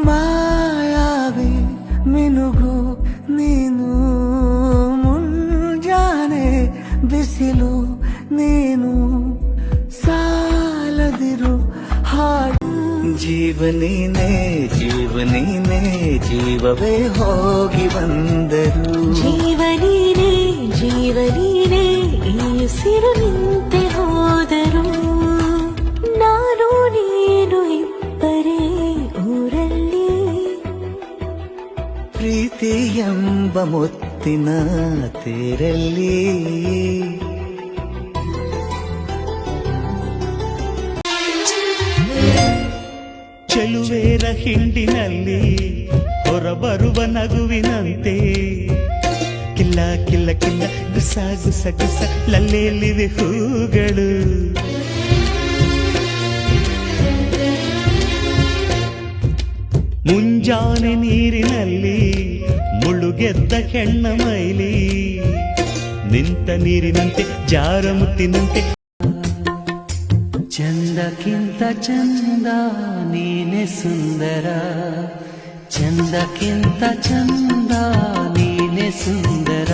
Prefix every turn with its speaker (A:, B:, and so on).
A: ಮಾಯಾವಿ ಮಿನುಗು ನೀನು ಮುಂಜಾನೆ ಬಿಸಿಲು ನೀನು ಸಾಲದಿರು ಹಾಡು ಜೀವನೀನೇ ಜೀವನೀನೇ ಜೀವವೇ ಹೋಗಿ ಬಂದರು
B: ಜೀವನೀನೇ ಜೀವನೀನೇ ಈ ಉಸಿರು ನಿಂತೆ ಹೋದರು ನಾನು ನೀನು ಇಬ್ಬರೇ ಊರಲ್ಲಿ
A: ಪ್ರೀತಿ ಎಂಬ ಮುತ್ತಿನ ತೇರಲ್ಲಿ
C: ಚೆಲುವೇರ ಹಿಂಡಿನಲ್ಲಿ ಹೊರಬರುವ ನಗುವಿನಂತೆ ಕಿಲ್ಲ ಕಿಲ್ಲ ಕಿಲ್ಲ ಗುಸ ಗುಸ ಗುಸ ಲಲ್ಲೆಯಲ್ಲಿವೆ ಹೂಗಳು ಮುಂಜಾನೆ ನೀರಿನಲ್ಲಿ ಮುಳುಗೆದ್ದ ಹೆಣ್ಣ ಮೈಲಿ ನಿಂತ ನೀರಿನಂತೆ ಜಾರ ಮುತ್ತಿನಂತೆ
A: ಚಂದಕ್ಕಿಂತ ಚಂದ ನೀನೆ ಸುಂದರ ಚಂದಕ್ಕಿಂತ ಚಂದ ನೀನೆ ಸುಂದರ